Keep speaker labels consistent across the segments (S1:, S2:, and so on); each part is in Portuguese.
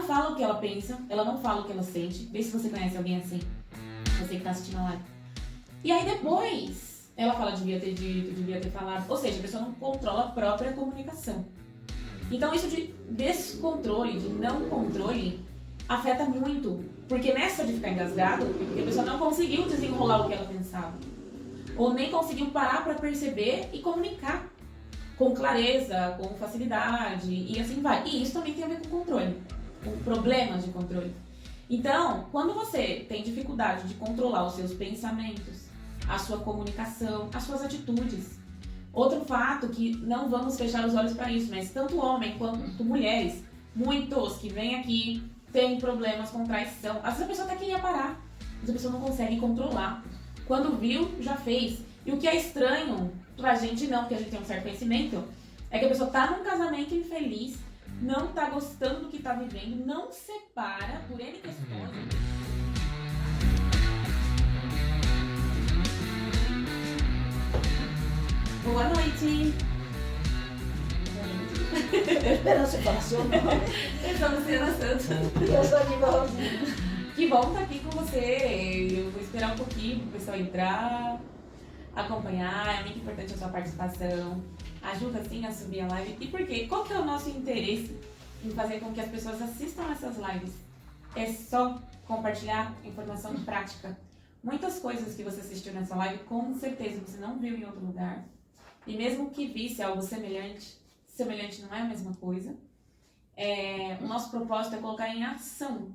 S1: fala o que ela pensa, ela não fala o que ela sente. Vê se você conhece alguém assim, você que tá assistindo a live. E aí depois, ela fala, devia ter dito, devia ter falado. Ou seja, a pessoa não controla a própria comunicação. Então isso de descontrole, de não controle, afeta muito. Porque nessa de ficar engasgado, a pessoa não conseguiu desenrolar o que ela pensava. Ou nem conseguiu parar para perceber e comunicar com clareza, com facilidade, e assim vai. E isso também tem a ver com controle, com problemas de controle. Então, quando você tem dificuldade de controlar os seus pensamentos, a sua comunicação, as suas atitudes, outro fato que não vamos fechar os olhos para isso, mas tanto homem quanto mulheres, muitos que vêm aqui têm problemas com traição. Às vezes a pessoa até queria parar, mas a pessoa não consegue controlar. Quando viu, já fez. E o que é estranho pra gente não, porque a gente tem um certo conhecimento, é que a pessoa tá num casamento infeliz, não tá gostando do que tá vivendo, não separa por N questões. Boa noite!
S2: Tô esperando você falar seu nome.
S1: Eu sou Luciana Santos.
S2: E eu sou a Diva Rosinha.
S1: Que bom estar aqui com você. Eu vou esperar um pouquinho pro pessoal entrar, acompanhar. É muito importante a sua participação. Ajuda sim a subir a live. E por quê? Qual que é o nosso interesse em fazer com que as pessoas assistam essas lives? É só compartilhar informação prática. Muitas coisas que você assistiu nessa live, com certeza você não viu em outro lugar. E mesmo que visse algo semelhante não é a mesma coisa. O nosso propósito é colocar em ação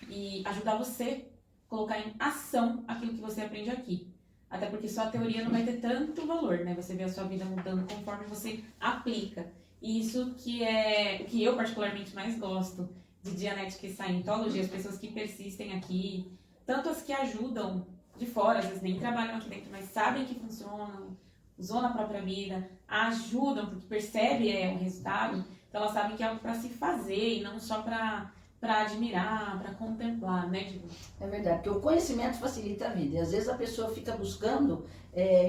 S1: e ajudar você a colocar em ação aquilo que você aprende aqui. Até porque só a teoria não vai ter tanto valor, né? Você vê a sua vida mudando conforme você aplica. E isso que é o que eu particularmente mais gosto de Dianética e Scientology, as pessoas que persistem aqui, tanto as que ajudam de fora, às vezes nem trabalham aqui dentro, mas sabem que funcionam, usam na própria vida, ajudam porque percebem o resultado, então elas sabem que é algo para se fazer e não só para admirar, para contemplar, né, Diva?
S2: É verdade, porque o conhecimento facilita a vida. E às vezes a pessoa fica buscando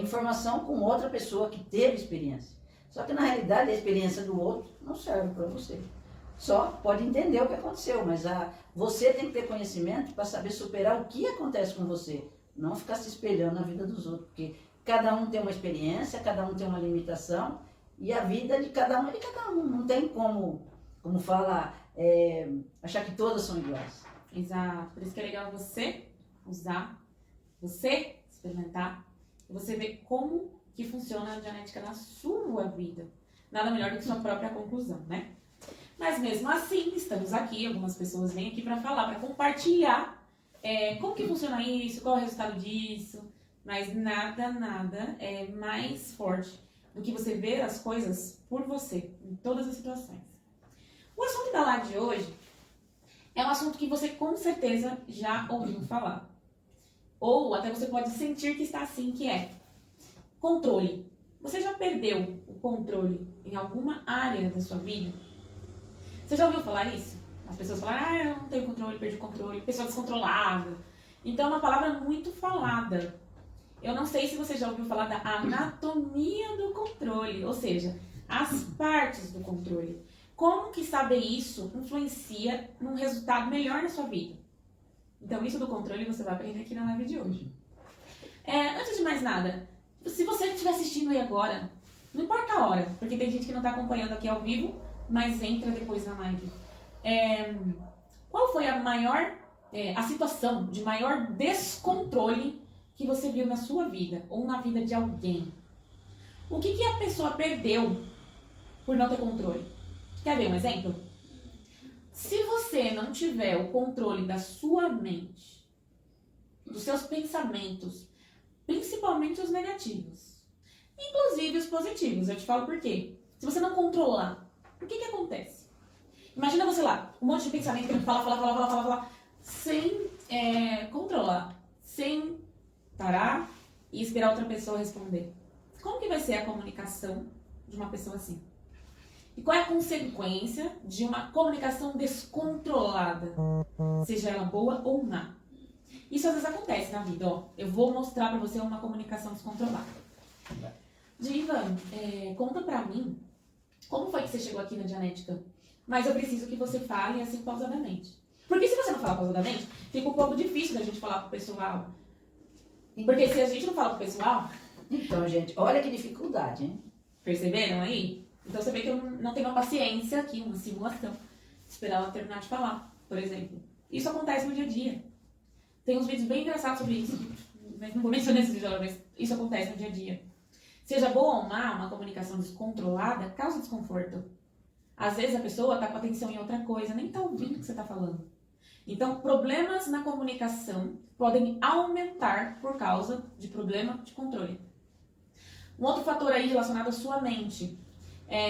S2: informação com outra pessoa que teve experiência. Só que na realidade a experiência do outro não serve para você. Só pode entender o que aconteceu, mas você tem que ter conhecimento para saber superar o que acontece com você. Não ficar se espelhando na vida dos outros, porque cada um tem uma experiência, cada um tem uma limitação, e a vida de cada um é de cada um. Não tem como fala, achar que todas são iguais.
S1: Exato. Por isso que é legal você usar, você experimentar, e você ver como que funciona a Dianética na sua vida. Nada melhor do que sua própria conclusão, né? Mas mesmo assim, estamos aqui, algumas pessoas vêm aqui para falar, para compartilhar como que funciona isso, qual é o resultado disso. Mas nada é mais forte do que você ver as coisas por você, em todas as situações. O assunto da live de hoje é um assunto que você com certeza já ouviu falar. Ou até você pode sentir que está assim, que é controle. Você já perdeu o controle em alguma área da sua vida? Você já ouviu falar isso? As pessoas falam, eu não tenho controle, perdi o controle, pessoa descontrolada. Então é uma palavra muito falada. Eu não sei se você já ouviu falar da anatomia do controle, ou seja, as partes do controle. Como que saber isso influencia num resultado melhor na sua vida? Então isso do controle você vai aprender aqui na live de hoje. Antes de mais nada, se você estiver assistindo aí agora, não importa a hora, porque tem gente que não está acompanhando aqui ao vivo, mas entra depois na live. Qual foi a situação de maior descontrole que você viu na sua vida ou na vida de alguém? O que a pessoa perdeu por não ter controle? Quer ver um exemplo? Se você não tiver o controle da sua mente, dos seus pensamentos, principalmente os negativos, inclusive os positivos, eu te falo por quê. Se você não controlar, o que acontece? Imagina você lá, um monte de pensamento que fala, sem controlar, sem parar e esperar outra pessoa responder. Como que vai ser a comunicação de uma pessoa assim? E qual é a consequência de uma comunicação descontrolada? Seja ela boa ou má. Isso às vezes acontece na vida, ó. Eu vou mostrar pra você uma comunicação descontrolada. Diva, conta pra mim, como foi que você chegou aqui na Dianética? mas eu preciso que você fale assim pausadamente. Porque se você não falar pausadamente, fica um pouco difícil da gente falar pro pessoal. Porque se a gente não fala pro pessoal...
S2: Então, gente, olha que dificuldade, hein?
S1: Perceberam aí? Então você vê que eu não tenho uma paciência aqui, uma simulação. Esperar ela terminar de falar, por exemplo. Isso acontece no dia a dia. Tem uns vídeos bem engraçados sobre isso. Mas não vou mencionar esse vídeo agora, mas isso acontece no dia a dia. Seja boa ou má, uma comunicação descontrolada causa desconforto. Às vezes a pessoa está com atenção em outra coisa, nem está ouvindo o que você está falando. Então, problemas na comunicação podem aumentar por causa de problema de controle. Um outro fator aí relacionado à sua mente.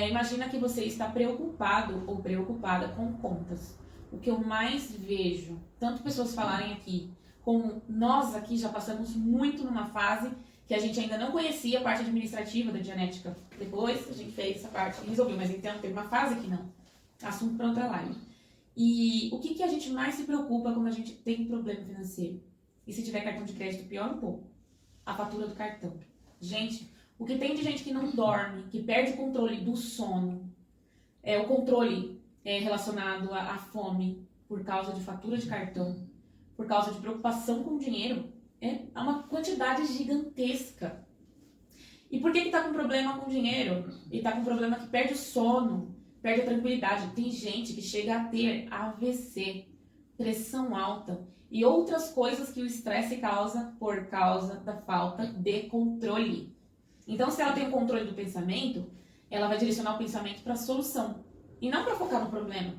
S1: Imagina que você está preocupado ou preocupada com contas. O que eu mais vejo, tanto pessoas falarem aqui, como nós aqui já passamos muito numa fase que a gente ainda não conhecia a parte administrativa da Dianética. Depois a gente fez essa parte e resolveu, mas então teve uma fase que não. Assunto para outra live. E o que a gente mais se preocupa quando a gente tem problema financeiro? E se tiver cartão de crédito, pior um pouco. A fatura do cartão. Gente, o que tem de gente que não dorme, que perde o controle do sono, o controle relacionado à fome por causa de fatura de cartão, por causa de preocupação com dinheiro, é uma quantidade gigantesca. E por que está com problema com dinheiro? E está com problema que perde o sono, perde a tranquilidade. Tem gente que chega a ter AVC, pressão alta e outras coisas que o estresse causa por causa da falta de controle. Então, se ela tem o controle do pensamento, ela vai direcionar o pensamento para a solução e não para focar no problema.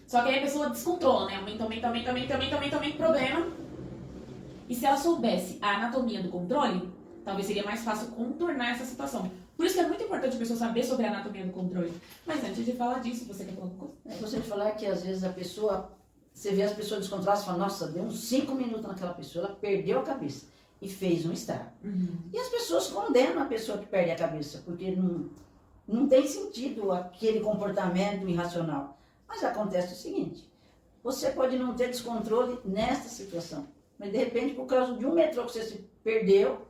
S1: Só que aí a pessoa descontrola, né? Aumenta o problema. E se ela soubesse a anatomia do controle, talvez seria mais fácil contornar essa situação. Por isso que é muito importante a pessoa saber sobre a anatomia do controle. Mas antes de falar disso, você quer falar alguma coisa?
S2: Eu gostaria de falar que às vezes a pessoa, você vê as pessoas descontroladas e fala, nossa, deu uns 5 minutos naquela pessoa, ela perdeu a cabeça e fez um estrago. E as pessoas condenam a pessoa que perde a cabeça, porque não tem sentido aquele comportamento irracional. Mas acontece o seguinte, você pode não ter descontrole nesta situação, mas de repente por causa de um metrô que você se perdeu,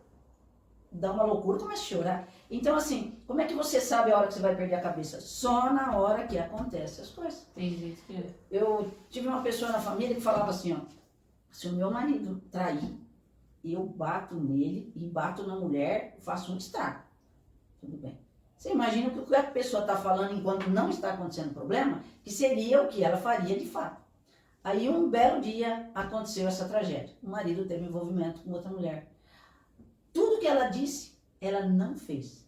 S2: dá uma loucura, começa a chorar. Então assim, como é que você sabe a hora que você vai perder a cabeça? Só na hora que acontecem as coisas.
S1: Tem gente que é.
S2: Eu tive uma pessoa na família que falava assim, ó, se o meu marido trair, eu bato nele e bato na mulher, faço um estrago. Tudo bem. Você imagina o que a pessoa está falando enquanto não está acontecendo problema, que seria o que ela faria de fato. Aí um belo dia aconteceu essa tragédia. O marido teve envolvimento com outra mulher. Tudo que ela disse, ela não fez.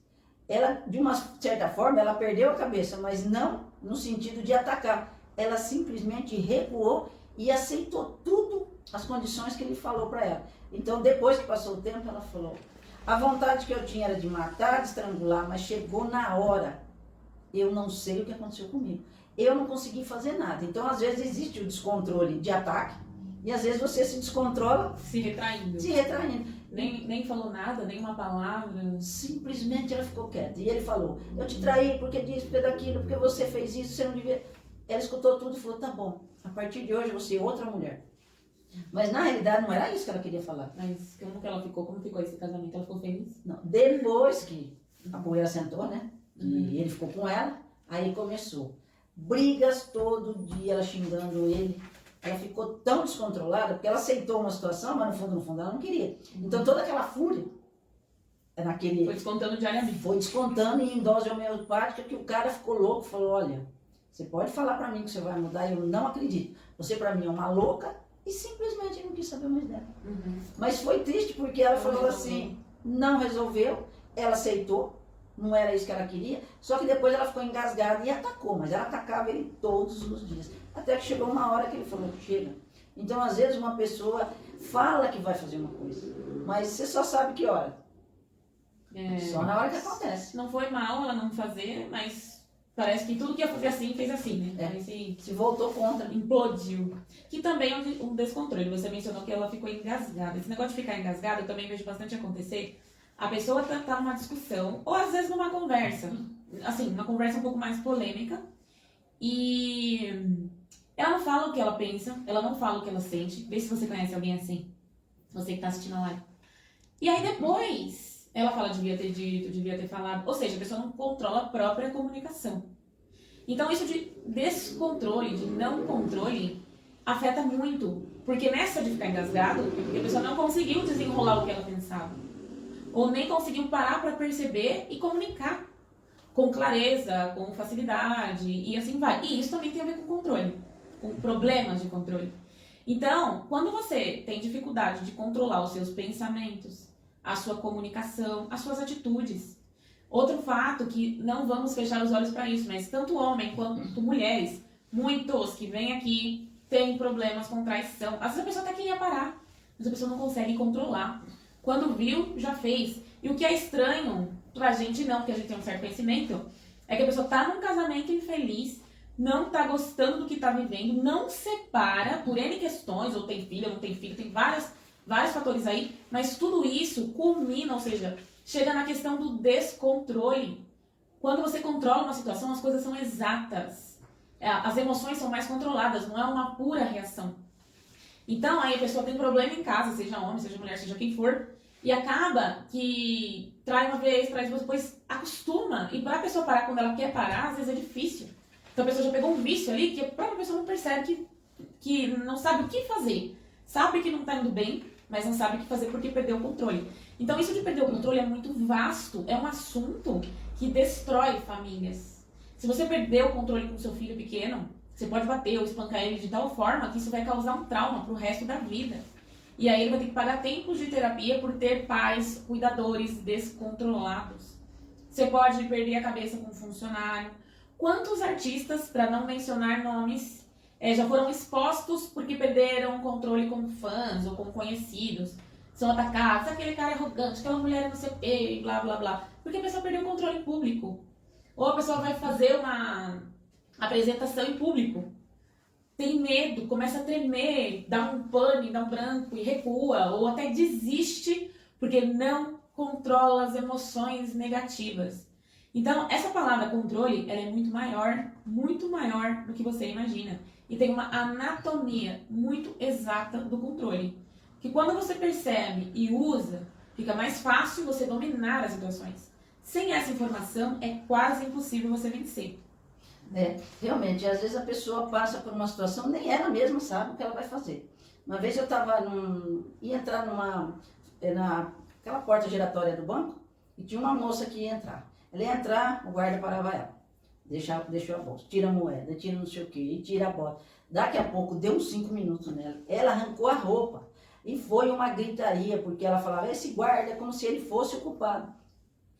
S2: Ela, de uma certa forma, ela perdeu a cabeça, mas não no sentido de atacar. Ela simplesmente recuou e aceitou tudo, as condições que ele falou para ela. Então, depois que passou o tempo, ela falou, a vontade que eu tinha era de matar, de estrangular, mas chegou na hora. Eu não sei o que aconteceu comigo. Eu não consegui fazer nada. Então, às vezes, existe o descontrole de ataque e, às vezes, você se descontrola
S1: se retraindo. Nem falou nada, nem uma palavra.
S2: Simplesmente ela ficou quieta. E ele falou, eu te traí porque disso, porque daquilo, porque você fez isso, você não devia... Ela escutou tudo e falou, tá bom, a partir de hoje você é outra mulher. Mas na realidade não era isso que ela queria falar.
S1: Mas como que ela ficou? Como ficou esse casamento? Ela ficou feliz?
S2: Não. Depois que a poeira sentou, né? E ele ficou com ela, aí começou. Brigas todo dia, ela xingando ele. Ela ficou tão descontrolada, porque ela aceitou uma situação, mas no fundo ela não queria. Então toda aquela fúria,
S1: foi descontando diariamente.
S2: Foi descontando em dose homeopática, que o cara ficou louco, falou, olha, você pode falar pra mim que você vai mudar, eu não acredito. Você pra mim é uma louca, e simplesmente não quis saber mais dela. Mas foi triste, porque ela falou assim, não resolveu, ela aceitou, não era isso que ela queria, só que depois ela ficou engasgada e atacou, mas ela atacava ele todos os dias. Até que chegou uma hora que ele falou, chega. Então, às vezes, uma pessoa fala que vai fazer uma coisa, mas você só sabe que hora. Só na hora que acontece.
S1: Não foi mal ela não fazer, mas parece que tudo que ia fazer assim, fez assim, né?
S2: Se voltou contra.
S1: Implodiu. Que também é um descontrole. Você mencionou que ela ficou engasgada. Esse negócio de ficar engasgada, eu também vejo bastante acontecer. A pessoa tá numa discussão, ou às vezes numa conversa. Assim, uma conversa um pouco mais polêmica. E ela não fala o que ela pensa, ela não fala o que ela sente. Vê se você conhece alguém assim. Você que tá assistindo a live. E aí depois, ela fala, devia ter dito, devia ter falado. Ou seja, a pessoa não controla a própria comunicação. Então isso de descontrole, de não controle, afeta muito. Porque nessa de ficar engasgado, a pessoa não conseguiu desenrolar o que ela pensava. Ou nem conseguiu parar para perceber e comunicar com clareza, com facilidade, e assim vai. E isso também tem a ver com controle, com problemas de controle. Então, quando você tem dificuldade de controlar os seus pensamentos, a sua comunicação, as suas atitudes. Outro fato que não vamos fechar os olhos para isso, mas tanto homem quanto mulheres, muitos que vêm aqui têm problemas com traição. Às vezes a pessoa até queria parar, mas a pessoa não consegue controlar. Quando viu, já fez. E o que é estranho pra gente não, porque a gente tem um certo conhecimento, é que a pessoa tá num casamento infeliz, não tá gostando do que tá vivendo, não separa por N questões, ou tem filho, ou não tem filho, tem vários fatores aí, mas tudo isso culmina, ou seja, chega na questão do descontrole. Quando você controla uma situação, as coisas são exatas. As emoções são mais controladas, não é uma pura reação. Então, aí a pessoa tem problema em casa, seja homem, seja mulher, seja quem for, e acaba que trai uma vez, trai duas, depois acostuma. E para a pessoa parar quando ela quer parar, às vezes é difícil. Então a pessoa já pegou um vício ali que a própria pessoa não percebe que não sabe o que fazer. Sabe que não está indo bem, mas não sabe o que fazer porque perdeu o controle. Então isso de perder o controle é muito vasto, é um assunto que destrói famílias. Se você perder o controle com seu filho pequeno, você pode bater ou espancar ele de tal forma que isso vai causar um trauma pro resto da vida. E aí ele vai ter que pagar tempos de terapia por ter pais, cuidadores descontrolados. Você pode perder a cabeça com um funcionário. Quantos artistas, para não mencionar nomes, já foram expostos porque perderam o controle com fãs ou com conhecidos? São atacados, aquele cara é arrogante, aquela mulher não sei o quê, e blá blá blá. Porque a pessoa perdeu o controle em público. Ou a pessoa vai fazer uma apresentação em público. Tem medo, começa a tremer, dá um pane, dá um branco e recua, ou até desiste porque não controla as emoções negativas. Então, essa palavra controle, ela é muito maior do que você imagina. E tem uma anatomia muito exata do controle. Que quando você percebe e usa, fica mais fácil você dominar as situações. Sem essa informação, é quase impossível você vencer.
S2: Realmente, às vezes a pessoa passa por uma situação, nem ela mesma sabe o que ela vai fazer. Uma vez eu ia entrar naquela porta giratória do banco e tinha uma moça que ia entrar. Ela ia entrar, o guarda parava ela, deixou a bolsa, tira a moeda, tira não sei o que, e tira a bota. Daqui a pouco, deu uns 5 minutos nela, ela arrancou a roupa e foi uma gritaria, porque ela falava, esse guarda é como se ele fosse o culpado.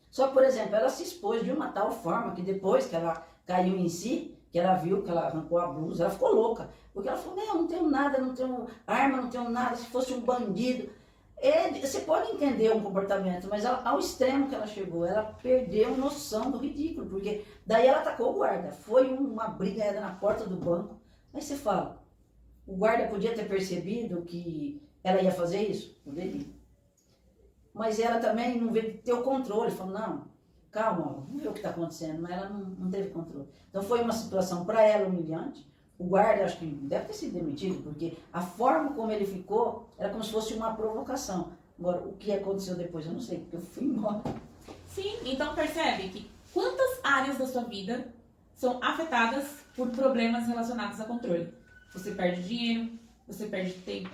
S2: Só que, por exemplo, ela se expôs de uma tal forma que depois que ela caiu em si, que ela viu que ela arrancou a blusa, ela ficou louca. Porque ela falou, não tenho nada, não tenho arma, não tenho nada, se fosse um bandido. Você pode entender um comportamento, mas ao extremo que ela chegou, ela perdeu noção do ridículo, porque daí ela atacou o guarda. Foi uma briga na porta do banco. Aí você fala, o guarda podia ter percebido que ela ia fazer isso? Poderia. Mas ela também não veio ter o controle, falou, não, calma, vamos ver o que está acontecendo, mas ela não teve controle. Então foi uma situação para ela humilhante. O guarda, acho que deve ter sido demitido, porque a forma como ele ficou era como se fosse uma provocação. Agora, o que aconteceu depois, eu não sei, porque eu fui embora.
S1: Sim, então percebe que quantas áreas da sua vida são afetadas por problemas relacionados a controle. Você perde dinheiro, você perde tempo,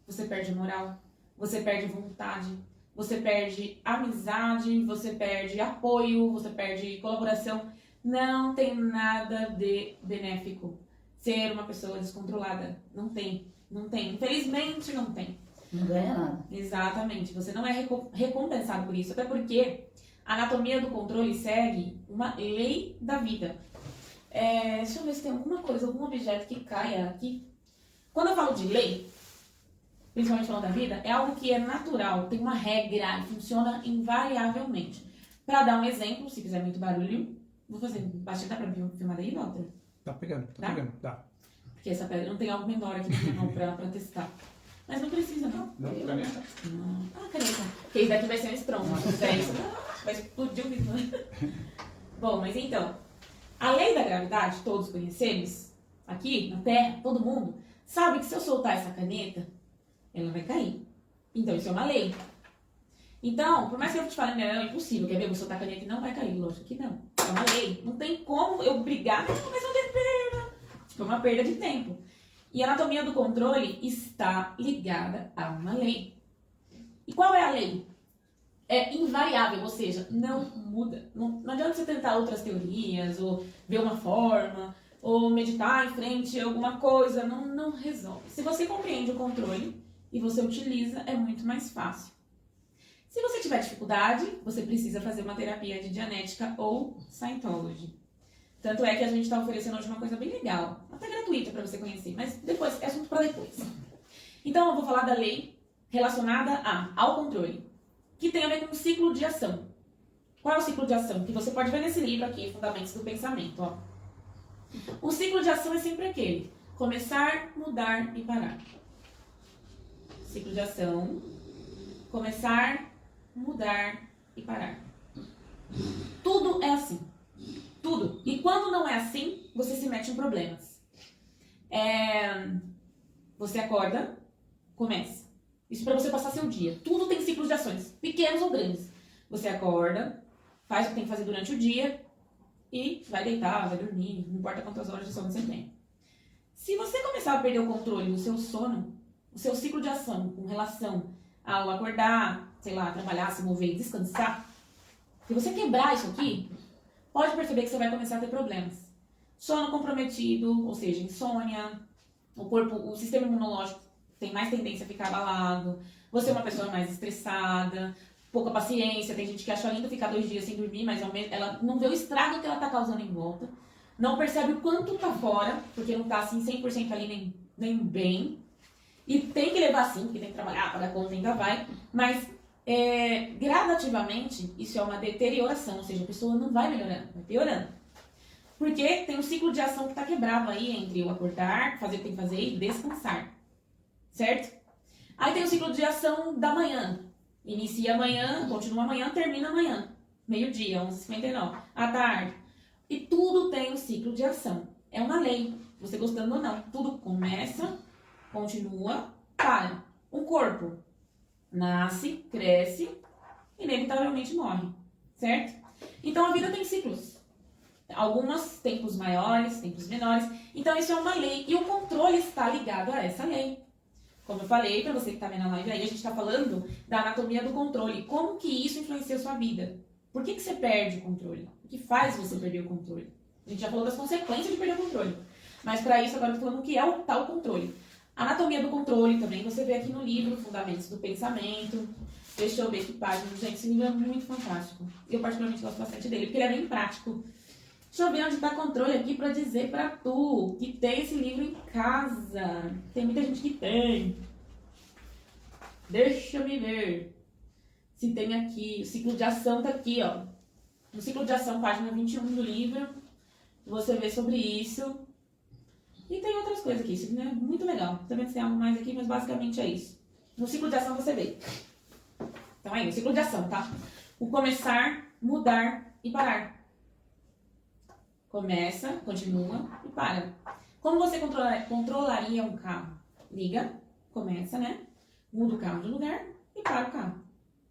S1: você perde moral, você perde vontade, você perde amizade, você perde apoio, você perde colaboração. Não tem nada de benéfico ser uma pessoa descontrolada. Não tem. Infelizmente não tem.
S2: Não ganha nada.
S1: Exatamente. Você não é recompensado por isso. Até porque a anatomia do controle segue uma lei da vida. Deixa eu ver se tem alguma coisa, algum objeto que caia aqui. Quando eu falo de lei, principalmente falando da vida, é algo que é natural, tem uma regra, funciona invariavelmente. Para dar um exemplo, se fizer muito barulho, vou fazer. Dá pra filmar daí, Walter?
S3: Tá pegando.
S1: Porque essa pedra não tem algo menor aqui na minha mão pra testar. Mas não precisa, não.
S3: Não, caneta.
S1: Caneta. Porque isso daqui vai ser um estrondo. Vai explodir o vidro. Bom, mas então, a lei da gravidade, todos conhecemos, aqui na Terra, todo mundo, sabe que se eu soltar essa caneta, ela vai cair. Então, isso é uma lei. Então, por mais que eu te fale, não, é impossível, quer ver? Eu vou soltar a caneta e não vai cair. Lógico que não. é uma lei. Não tem como eu brigar, mas não tem perda. Tipo, é uma perda de tempo. E a anatomia do controle está ligada a uma lei. E qual é a lei? É invariável, ou seja, não muda. Não adianta você tentar outras teorias, ou ver uma forma, ou meditar em frente a alguma coisa. Não resolve. Se você compreende o controle e você utiliza, é muito mais fácil. Se você tiver dificuldade, você precisa fazer uma terapia de Dianética ou Scientology. Tanto é que a gente está oferecendo hoje uma coisa bem legal, até gratuita para você conhecer, mas depois, é assunto para depois. Então eu vou falar da lei relacionada ao controle, que tem a ver com o ciclo de ação. Qual é o ciclo de ação? Que você pode ver nesse livro aqui, Fundamentos do Pensamento. Ó. O ciclo de ação é sempre aquele: começar, mudar e parar. Ciclo de ação: começar, mudar e parar. Tudo é assim. Tudo. E quando não é assim, você se mete em problemas. Você acorda, começa. Isso para você passar seu dia. Tudo tem ciclos de ações, pequenos ou grandes. Você acorda, faz o que tem que fazer durante o dia e vai deitar, vai dormir, não importa quantas horas de sono você tem. Se você começar a perder o controle do seu sono, o seu ciclo de ação com relação ao acordar, sei lá, trabalhar, se mover e descansar, se você quebrar isso aqui, pode perceber que você vai começar a ter problemas. Sono comprometido, ou seja, insônia, o sistema imunológico tem mais tendência a ficar abalado, você é uma pessoa mais estressada, pouca paciência, tem gente que acha lindo ficar 2 dias sem dormir, mas ela não vê o estrago que ela está causando em volta, não percebe o quanto está fora, porque não está assim 100% ali nem bem, e tem que levar sim, porque tem que trabalhar, pagar conta, ainda vai, mas gradativamente isso é uma deterioração, ou seja, a pessoa não vai melhorando, vai piorando. Porque tem um ciclo de ação que está quebrado aí entre o acordar, fazer o que tem que fazer e descansar. Certo? Aí tem o ciclo de ação da manhã. Inicia amanhã, continua amanhã, termina amanhã. Meio-dia, 11h59. À tarde. E tudo tem um ciclo de ação. É uma lei. Você gostando ou não. Tudo começa, continua, para. Um corpo nasce, cresce, inevitavelmente morre. Certo? Então a vida tem ciclos. Alguns tempos maiores, tempos menores. Então isso é uma lei. E o controle está ligado a essa lei. Como eu falei para você que está vendo a live aí, a gente está falando da anatomia do controle. Como que isso influencia a sua vida? Por que você perde o controle? O que faz você perder o controle? A gente já falou das consequências de perder o controle. Mas para isso agora eu estou falando o que é o tal controle. A anatomia do controle também você vê aqui no livro Fundamentos do Pensamento. Deixa eu ver que página. Gente, esse livro é muito fantástico. Eu particularmente gosto bastante dele, porque ele é bem prático. Deixa eu ver onde está controle aqui para dizer para tu que tem esse livro em casa. Tem muita gente que tem. Deixa eu me ver se tem aqui. O ciclo de ação tá aqui, ó. No ciclo de ação, página 21 do livro. Você vê sobre isso. E tem outras coisas aqui. Isso é muito legal. Também tem algo mais aqui, mas basicamente é isso. No ciclo de ação você vê. Então aí, o ciclo de ação, tá? O começar, mudar e parar. Começa, continua e para. Como você controlaria um carro? Liga, começa, né? Muda o carro de lugar e para o carro.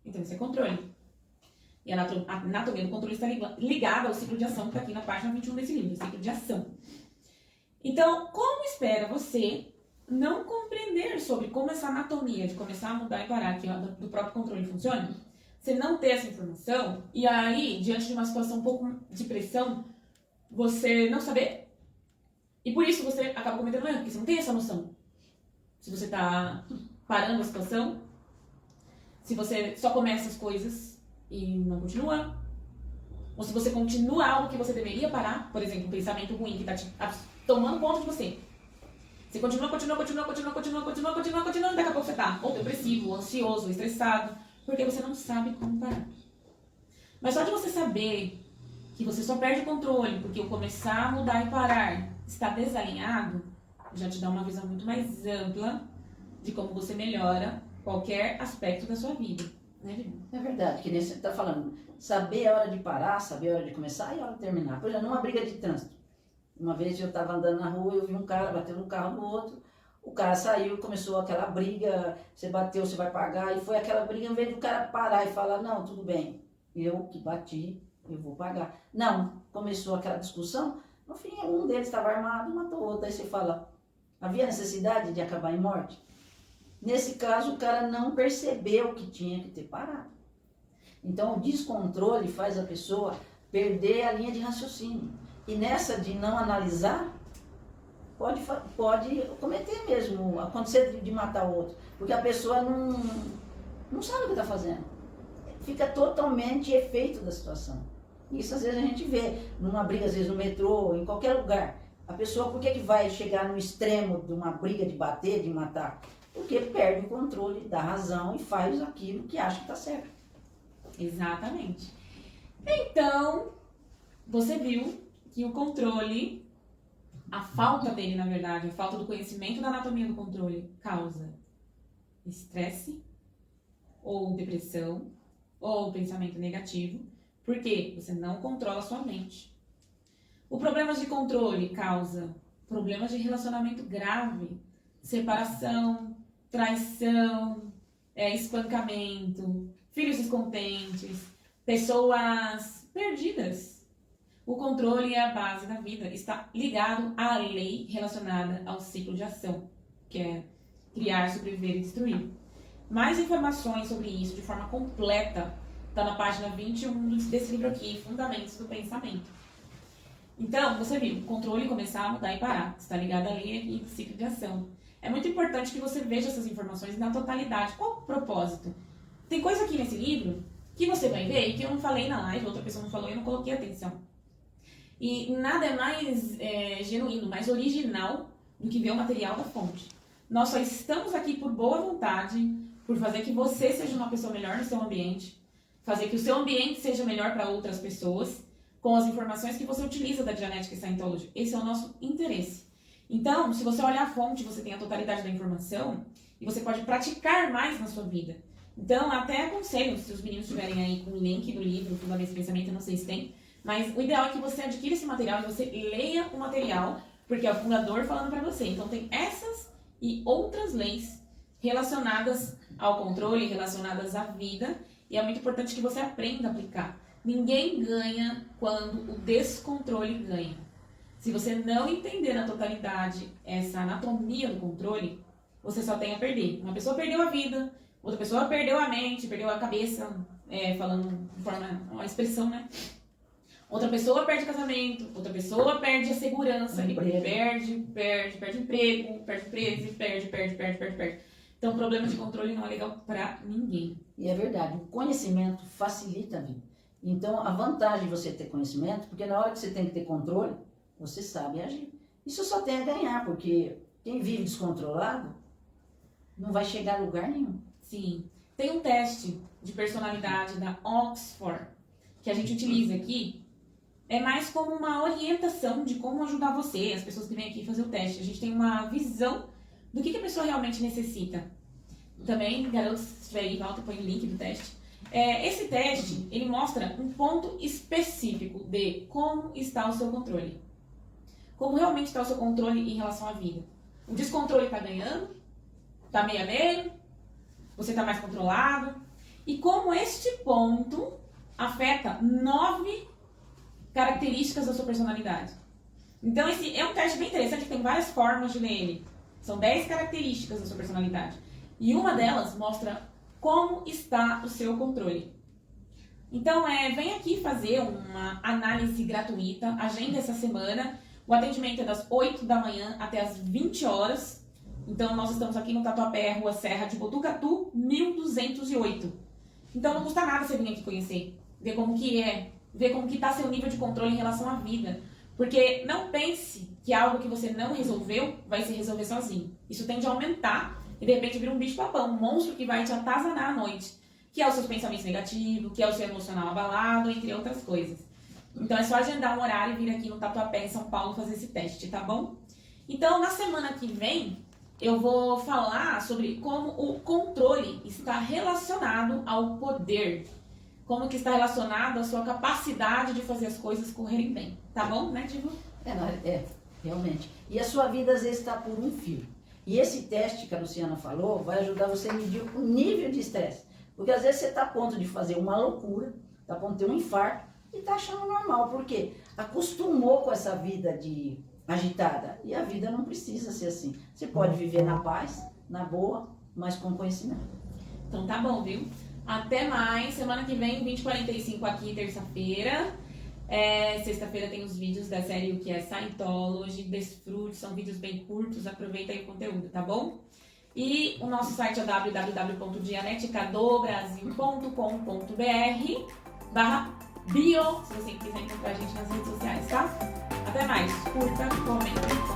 S1: Então, isso é controle. E a anatomia do controle está ligada ao ciclo de ação que está aqui na página 21 desse livro, o ciclo de ação. Então, como espera você não compreender sobre como essa anatomia de começar a mudar e parar aqui, ó, do próprio controle funciona? Você não ter essa informação e aí, diante de uma situação um pouco de pressão, você não saber, e por isso você acaba cometendo erro, porque você não tem essa noção. Se você está parando a situação, se você só começa as coisas e não continua, ou se você continua algo que você deveria parar, por exemplo, um pensamento ruim que está te tomando conta de você. Você continua, daqui a pouco você está ou depressivo, ou ansioso, ou estressado, porque você não sabe como parar. Mas só de você saber que você só perde o controle porque o começar a mudar e parar está desalinhado, já te dá uma visão muito mais ampla de como você melhora qualquer aspecto da sua vida. Né, Vivi?
S2: É verdade, que nem você está falando. Saber a hora de parar, saber a hora de começar e a hora de terminar. Por exemplo, numa briga de trânsito. Uma vez eu estava andando na rua e eu vi um cara batendo um carro no outro. O cara saiu, começou aquela briga, você bateu, você vai pagar. E foi aquela briga, em vez do cara parar e falar, não, tudo bem. Eu que bati, eu vou pagar. Não, começou aquela discussão, no fim um deles estava armado, matou o outro. Aí você fala, havia necessidade de acabar em morte? Nesse caso, o cara não percebeu que tinha que ter parado. Então, o descontrole faz a pessoa perder a linha de raciocínio. E nessa de não analisar, pode cometer mesmo, acontecer de matar o outro. Porque a pessoa não sabe o que está fazendo. Fica totalmente efeito da situação. Isso às vezes a gente vê numa briga, às vezes no metrô, em qualquer lugar. A pessoa, por que vai chegar no extremo de uma briga, de bater, de matar? Porque perde o controle da razão e faz aquilo que acha que está certo.
S1: Exatamente. Então, você viu que o controle, a falta dele, na verdade, a falta do conhecimento da anatomia do controle causa estresse, ou depressão, ou pensamento negativo, porque você não controla a sua mente. O problema de controle causa problemas de relacionamento grave, separação, traição, espancamento, filhos descontentes, pessoas perdidas. O controle é a base da vida, está ligado à lei relacionada ao ciclo de ação, que é criar, sobreviver e destruir. Mais informações sobre isso de forma completa está na página 21 desse livro aqui, Fundamentos do Pensamento. Então, você viu, o controle começar a mudar e parar, está ligado à lei e do ciclo de ação. É muito importante que você veja essas informações na totalidade. Qual o propósito? Tem coisa aqui nesse livro que você vai ver e que eu não falei na live, outra pessoa não falou e eu não coloquei atenção. E nada é mais genuíno, mais original do que ver o material da fonte. Nós só estamos aqui por boa vontade, por fazer que você seja uma pessoa melhor no seu ambiente, fazer que o seu ambiente seja melhor para outras pessoas, com as informações que você utiliza da Dianética e Scientology. Esse é o nosso interesse. Então, se você olhar a fonte, você tem a totalidade da informação e você pode praticar mais na sua vida. Então, até aconselho, se os meninos estiverem aí com o link do livro, Fundamentos do Pensamento, eu não sei se tem, mas o ideal é que você adquira esse material e você leia o material, porque é o fundador falando para você. Então, tem essas e outras leis relacionadas ao controle, relacionadas à vida, e é muito importante que você aprenda a aplicar. Ninguém ganha quando o descontrole ganha. Se você não entender na totalidade essa anatomia do controle, você só tem a perder. Uma pessoa perdeu a vida, outra pessoa perdeu a mente, perdeu a cabeça, falando de forma, uma expressão, né? Outra pessoa perde o casamento, outra pessoa perde a segurança, e perde emprego, perde. Então, o problema de controle não é legal pra ninguém.
S2: E é verdade, o conhecimento facilita a vida. Então, a vantagem de você ter conhecimento, porque na hora que você tem que ter controle, você sabe agir. Isso só tem a ganhar, porque quem vive descontrolado não vai chegar a lugar nenhum.
S1: Sim. Tem um teste de personalidade da Oxford, que a gente utiliza aqui, é mais como uma orientação de como ajudar você, as pessoas que vêm aqui fazer o teste. A gente tem uma visão do que a pessoa realmente necessita. Também, garotos, se estiver aí, volta, põe o link do teste. Esse teste, ele mostra um ponto específico de como está o seu controle. Como realmente está o seu controle em relação à vida. O descontrole está ganhando? Está meio a meio? Você está mais controlado? E como este ponto afeta 9 características da sua personalidade. Então, esse é um teste bem interessante, que tem várias formas de ler ele. São 10 características da sua personalidade. E uma delas mostra como está o seu controle. Então, vem aqui fazer uma análise gratuita, agenda essa semana. O atendimento é das 8 da manhã até as 20 horas. Então, nós estamos aqui no Tatuapé, Rua Serra de Botucatu, 1208. Então, não custa nada você vir aqui conhecer, ver como que é, ver como que está seu nível de controle em relação à vida. Porque não pense que algo que você não resolveu vai se resolver sozinho. Isso tende a aumentar e de repente vira um bicho-papão, um monstro que vai te atazanar à noite. Que é os seus pensamentos negativos, que é o seu emocional abalado, entre outras coisas. Então é só agendar um horário e vir aqui no Tatuapé, em São Paulo, fazer esse teste, tá bom? Então na semana que vem eu vou falar sobre como o controle está relacionado ao poder. Como que está relacionado à sua capacidade de fazer as coisas correrem bem. Tá bom, né, Tivo?
S2: Realmente. E a sua vida às vezes está por um fio. E esse teste que a Luciana falou vai ajudar você a medir o nível de estresse. Porque às vezes você está a ponto de fazer uma loucura, está a ponto de ter um infarto, e tá achando normal, porque acostumou com essa vida de agitada. E a vida não precisa ser assim. Você pode viver na paz, na boa, mas com conhecimento.
S1: Então tá bom, viu? Até mais. Semana que vem, 20h45 aqui, terça-feira. Sexta-feira tem os vídeos da série O que é Scientology. Desfrute, são vídeos bem curtos. Aproveita aí o conteúdo, tá bom? E o nosso site é www.dianeticadobrasil.com.br/bio, se você quiser encontrar a gente nas redes sociais, tá? Até mais. Curta, comente,